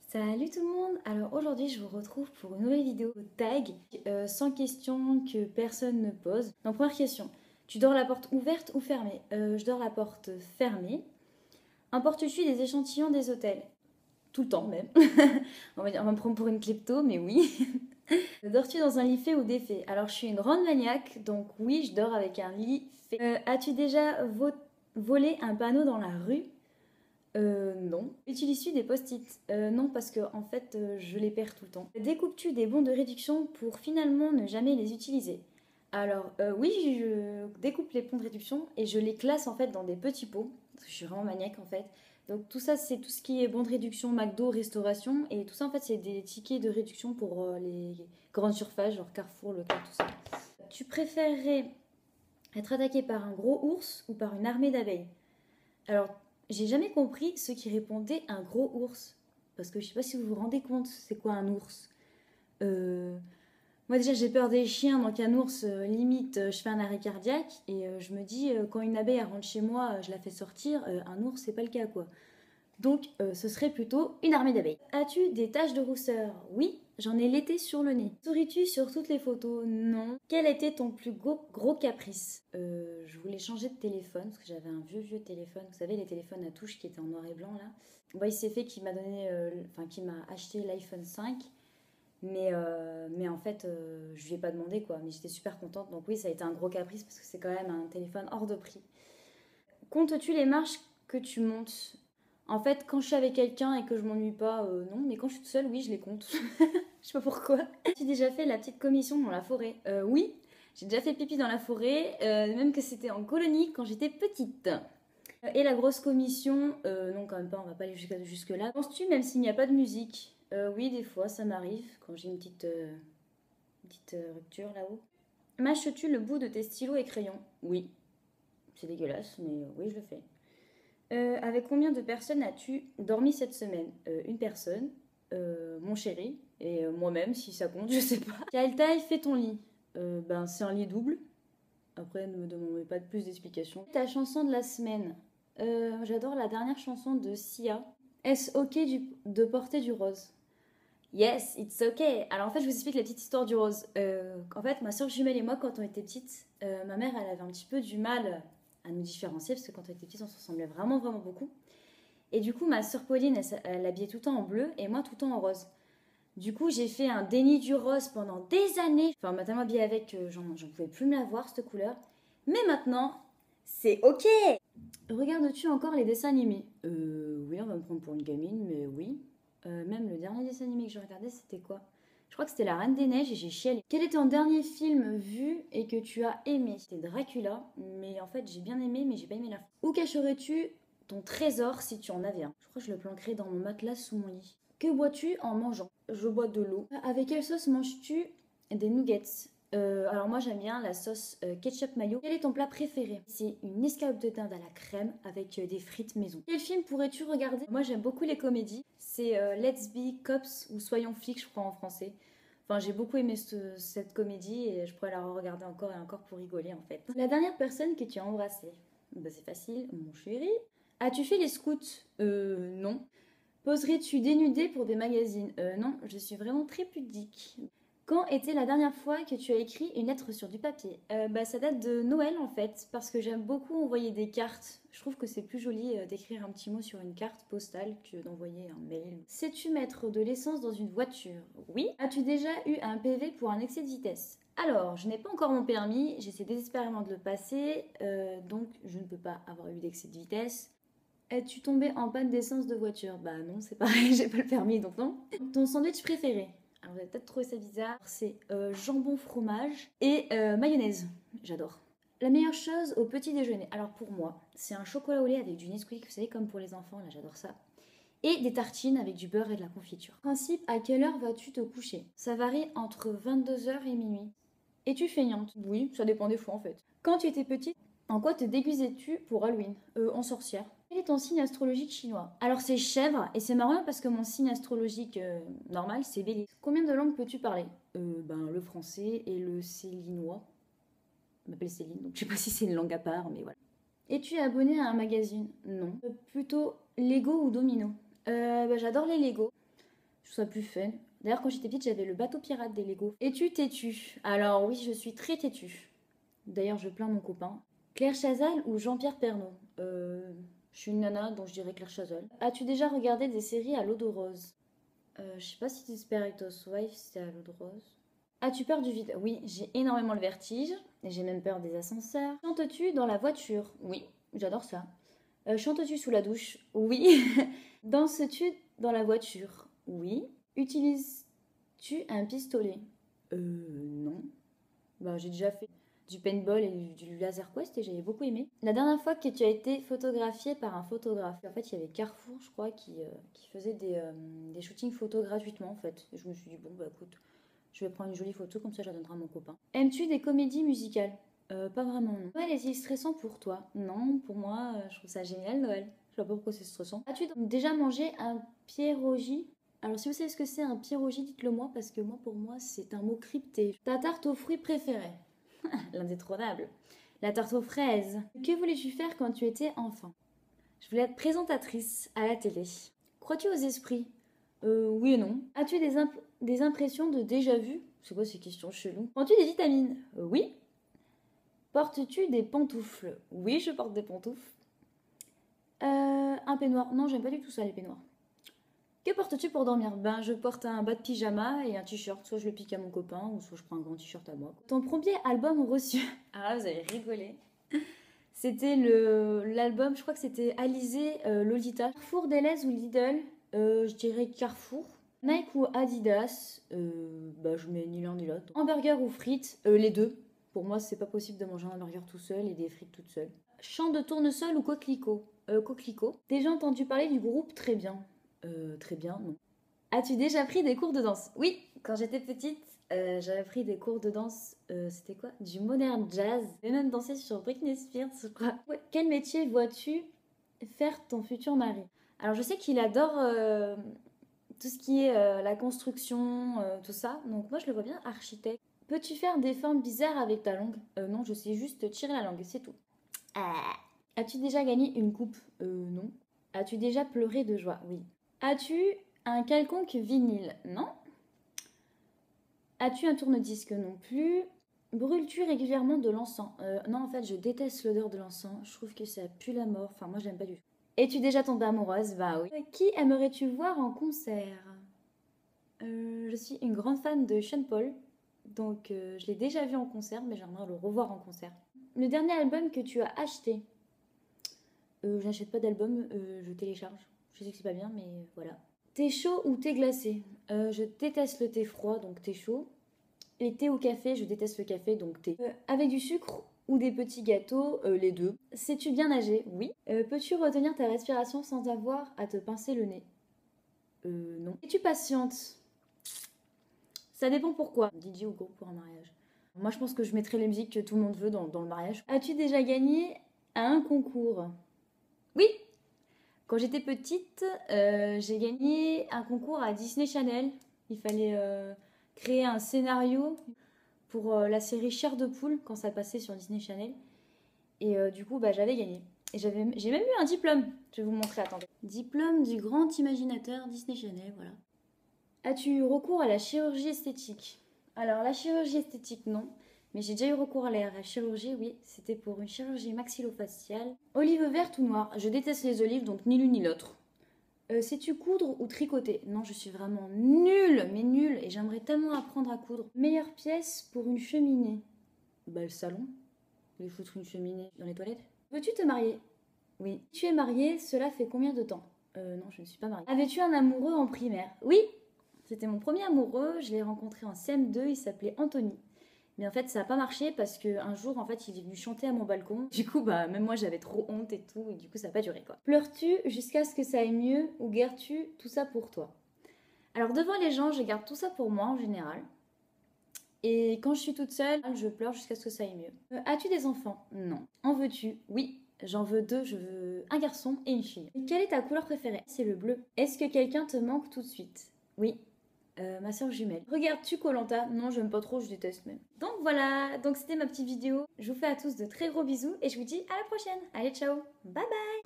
Salut tout le monde. Alors aujourd'hui je vous retrouve pour une nouvelle vidéo tag 100 questions que personne ne pose. Donc première question, tu dors la porte ouverte ou fermée? Je dors la porte fermée. Importes-tu des échantillons des hôtels? Tout le temps même. On va me prendre pour une klepto, mais oui. Dors-tu dans un lit fait ou défait? Alors je suis une grande maniaque, donc oui, je dors avec un lit fait. As-tu déjà volé un panneau dans la rue? Non. Utilises-tu des post-it? Non, parce que en fait, je les perds tout le temps. Découpes-tu des bons de réduction pour finalement ne jamais les utiliser? Alors, oui, je découpe les bons de réduction et je les classe en fait dans des petits pots. Parce que je suis vraiment maniaque en fait. Donc tout ça, c'est tout ce qui est bons de réduction, McDo, restauration. Et tout ça, en fait, c'est des tickets de réduction pour les grandes surfaces, genre Carrefour, Leclerc, tout ça. Tu préférerais être attaqué par un gros ours ou par une armée d'abeilles? Alors, j'ai jamais compris ceux qui répondaient un gros ours. Parce que je sais pas si vous vous rendez compte, c'est quoi un ours. Euh, Moi déjà j'ai peur des chiens, donc un ours, limite, je fais un arrêt cardiaque. Et je me dis, quand une abeille elle rentre chez moi, je la fais sortir, un ours c'est pas le cas quoi. Donc ce serait plutôt une armée d'abeilles. As-tu des taches de rousseur? Oui, j'en ai l'été sur le nez. Souris-tu sur toutes les photos? Non. Quel était ton plus gros caprice? Je voulais changer de téléphone parce que j'avais un vieux téléphone. Vous savez les téléphones à touche qui étaient en noir et blanc là. Bon, il s'est fait qu'il m'a donné, enfin qu'il m'a acheté l'iPhone 5. Mais en fait, je lui ai pas demandé quoi. Mais j'étais super contente. Donc oui, ça a été un gros caprice parce que c'est quand même un téléphone hors de prix. Comptes-tu les marches que tu montes? En fait, quand je suis avec quelqu'un et que je m'ennuie pas, non. Mais quand je suis toute seule, oui, je les compte. Je sais pas pourquoi. As-tu déjà fait la petite commission dans la forêt? Oui, j'ai déjà fait pipi dans la forêt, même que c'était en colonie quand j'étais petite. Et la grosse commission, non, quand même pas, on va pas aller jusque-là. Penses-tu, même s'il n'y a pas de musique? Oui, des fois, ça m'arrive quand j'ai une petite rupture là-haut. Mâches-tu le bout de tes stylos et crayons? Oui, c'est dégueulasse, mais oui, je le fais. Avec combien de personnes as-tu dormi cette semaine? Une personne, mon chéri, et moi-même, si ça compte, je sais pas. Quelle taille fait ton lit? Ben, c'est un lit double. Après, ne me demandez pas de plus d'explications. Ta chanson de la semaine. J'adore la dernière chanson de Sia. Est-ce ok de porter du rose? Yes, it's okay. Alors en fait, je vous explique la petite histoire du rose. En fait, ma soeur jumelle et moi, quand on était petites, ma mère, elle avait un petit peu du mal à nous différencier parce que quand on était petites, on se ressemblait vraiment beaucoup. Et du coup, ma soeur Pauline, elle habillait tout le temps en bleu et moi tout le temps en rose. Du coup, j'ai fait un déni du rose pendant des années. Enfin, on m'a tellement habillée avec que j'en pouvais plus me la voir, cette couleur. Mais maintenant, c'est ok. Regardes-tu encore les dessins animés? Oui, on va me prendre pour une gamine, mais oui. Même le dernier dessin animé que j'ai regardé, c'était quoi? Je crois que c'était La Reine des Neiges et j'ai chialé. Quel est ton dernier film vu et que tu as aimé? C'était Dracula, mais en fait j'ai bien aimé, mais j'ai pas aimé la fin. Où cacherais-tu ton trésor si tu en avais un? Je crois que je le planquerais dans mon matelas sous mon lit. Que bois-tu en mangeant? Je bois de l'eau. Avec quelle sauce manges-tu des nuggets? Alors moi j'aime bien la sauce ketchup mayo. Quel est ton plat préféré? C'est une escalope de dinde à la crème avec des frites maison. Quel film pourrais-tu regarder? Moi j'aime beaucoup les comédies. C'est Let's Be Cops ou Soyons flics je crois en français. Enfin j'ai beaucoup aimé cette comédie et je pourrais la regarder encore et encore pour rigoler en fait. La dernière personne que tu as embrassée? Bah, c'est facile, mon chéri. As-tu fait les scouts? Non. Poserais-tu dénudé pour des magazines? Non, je suis vraiment très pudique. Quand était la dernière fois que tu as écrit une lettre sur du papier? Bah, ça date de Noël en fait, parce que j'aime beaucoup envoyer des cartes. Je trouve que c'est plus joli d'écrire un petit mot sur une carte postale que d'envoyer un mail. Sais-tu mettre de l'essence dans une voiture? Oui. As-tu déjà eu un PV pour un excès de vitesse? Alors, je n'ai pas encore mon permis, j'essaie désespérément de le passer, donc je ne peux pas avoir eu d'excès de vitesse. Es-tu tombé en panne d'essence de voiture? Bah non, c'est pareil, j'ai pas le permis, donc non. Ton sandwich préféré? Alors vous allez peut-être trouver ça bizarre, c'est jambon fromage et mayonnaise. J'adore. La meilleure chose au petit déjeuner, alors pour moi, c'est un chocolat au lait avec du Nesquik, vous savez, comme pour les enfants, là j'adore ça. Et des tartines avec du beurre et de la confiture. Principe, à quelle heure vas-tu te coucher? Ça varie entre 22 h et minuit. Es-tu feignante? Oui, ça dépend des fois en fait. Quand tu étais petite, en quoi te déguisais-tu pour Halloween? En sorcière. Quel est ton signe astrologique chinois? Alors c'est chèvre et c'est marrant parce que mon signe astrologique normal c'est bélier. Combien de langues peux-tu parler? Ben le français et le célinois. Je m'appelle Céline donc je sais pas si c'est une langue à part mais voilà. Es-tu abonné à un magazine? Non. Plutôt Lego ou Domino? Bah, j'adore les Lego. Je trouve ça plus fun. D'ailleurs, quand j'étais petite, j'avais le bateau pirate des Lego. Es-tu têtu? Alors oui, je suis très têtue. D'ailleurs, je plains mon copain. Claire Chazal ou Jean-Pierre Pernaut? Je suis une nana, donc je dirais Claire Chazal. As-tu déjà regardé des séries à l'eau de rose? Je sais pas si Desperate Housewives, c'est à l'eau de rose. As-tu peur du vide? Oui, j'ai énormément le vertige. Et j'ai même peur des ascenseurs. Chantes-tu dans la voiture? Oui, j'adore ça. Chantes-tu sous la douche? Oui. Danses-tu dans la voiture? Oui. Utilises-tu un pistolet? Non. Bah, j'ai déjà fait du paintball et du laser quest et j'avais beaucoup aimé. La dernière fois que tu as été photographiée par un photographe, en fait, il y avait Carrefour, je crois, qui faisait des shootings photos gratuitement, en fait. Et je me suis dit, bon, bah écoute, je vais prendre une jolie photo, comme ça je la donnerai à mon copain. Aimes-tu des comédies musicales? Pas vraiment, non. Noël est-il stressant pour toi? Non, pour moi, je trouve ça génial, Noël. Je sais pas pourquoi c'est stressant. As-tu déjà mangé un pierogi? Alors, si vous savez ce que c'est un pierogi, dites-le moi, parce que moi, pour moi, c'est un mot crypté. Ta tarte aux fruits préférée? L'indétrônable. La tarte aux fraises. Que voulais-tu faire quand tu étais enfant? Je voulais être présentatrice à la télé. Crois-tu aux esprits? Oui et non. As-tu des impressions de déjà vu? C'est quoi ces questions cheloues? Prends-tu des vitamines? Oui. Portes-tu des pantoufles? Oui, je porte des pantoufles. Un peignoir? Non, j'aime pas du tout ça, les peignoirs. Que portes-tu pour dormir? Ben, je porte un bas de pyjama et un t-shirt. Soit je le pique à mon copain, ou soit je prends un grand t-shirt à moi. Ton premier album reçu? Ah, vous avez rigolé. C'était l'album, je crois que c'était Alizé Lolita. Carrefour, Deleuze ou Lidl? Je dirais Carrefour. Nike ou Adidas? Bah, je mets ni l'un ni l'autre. Hamburger ou frites? Les deux. Pour moi, c'est pas possible de manger un hamburger tout seul et des frites toute seule. Champ de tournesol ou coquelicot? Coquelicot. Déjà entendu parler du groupe Très Bien? Très bien, non. As-tu déjà pris des cours de danse? Oui, quand j'étais petite, j'avais pris des cours de danse, c'était quoi? Du modern jazz. J'ai même dansé sur Britney Spears, je crois. Ouais. Quel métier vois-tu faire ton futur mari? Alors je sais qu'il adore tout ce qui est la construction, tout ça. Donc moi je le vois bien architecte. Peux-tu faire des formes bizarres avec ta langue? Non, je sais juste tirer la langue, c'est tout. As-tu déjà gagné une coupe? Non. As-tu déjà pleuré de joie? Oui. As-tu un quelconque vinyle? Non. As-tu un tourne-disque? Non plus. Brûles-tu régulièrement de l'encens? Non, en fait, je déteste l'odeur de l'encens. Je trouve que ça pue la mort. Enfin, moi, j'aime pas du tout. Es-tu déjà tombée amoureuse? Bah oui. Qui aimerais-tu voir en concert? Je suis une grande fan de Sean Paul. Donc, je l'ai déjà vu en concert, mais j'aimerais le revoir en concert. Le dernier album que tu as acheté? J'achète pas d'album, je télécharge. Je sais que c'est pas bien, mais voilà. Thé chaud ou thé glacé? Je déteste le thé froid, donc thé chaud. Et thé au café, je déteste le café, donc thé. Avec du sucre ou des petits gâteaux, les deux. Sais-tu bien nager? Oui. Peux-tu retenir ta respiration sans avoir à te pincer le nez? Non. Es-tu patiente? Ça dépend pourquoi. DJ ou groupe pour un mariage? Moi, je pense que je mettrai les musiques que tout le monde veut dans le mariage. As-tu déjà gagné à un concours? Oui. Quand j'étais petite, j'ai gagné un concours à Disney Channel. Il fallait créer un scénario pour la série Chair de poule quand ça passait sur Disney Channel. Et du coup, bah, j'avais gagné. Et j'ai même eu un diplôme. Je vais vous montrer, attendez. Diplôme du grand imaginateur Disney Channel, voilà. As-tu eu recours à la chirurgie esthétique? Alors, la chirurgie esthétique, non. Mais j'ai déjà eu recours à la chirurgie, oui. C'était pour une chirurgie maxillofaciale. Olive verte ou noire? Je déteste les olives, donc ni l'une ni l'autre. Sais-tu coudre ou tricoter? Non, je suis vraiment nulle, mais nulle. Et j'aimerais tellement apprendre à coudre. Meilleure pièce pour une cheminée? Bah, le salon. Je vais foutre une cheminée dans les toilettes. Veux-tu te marier? Oui. Tu es mariée, cela fait combien de temps? Non, je ne suis pas mariée. Avais-tu un amoureux en primaire? Oui. C'était mon premier amoureux, je l'ai rencontré en CM2, il s'appelait Anthony. Mais en fait, ça n'a pas marché parce qu'un jour, en fait, il est venu chanter à mon balcon. Du coup, bah, même moi, j'avais trop honte et tout, et du coup, ça n'a pas duré, quoi. Pleures-tu jusqu'à ce que ça aille mieux ou gardes-tu tout ça pour toi? Alors, devant les gens, je garde tout ça pour moi, en général. Et quand je suis toute seule, je pleure jusqu'à ce que ça aille mieux. As-tu des enfants? Non. En veux-tu? Oui. J'en veux deux, je veux un garçon et une fille. Quelle est ta couleur préférée? C'est le bleu. Est-ce que quelqu'un te manque tout de suite? Oui. Ma soeur jumelle. Regardes-tu koh? Non, j'aime pas trop, je déteste même. Donc voilà, donc c'était ma petite vidéo. Je vous fais à tous de très gros bisous et je vous dis à la prochaine. Allez, ciao, bye bye.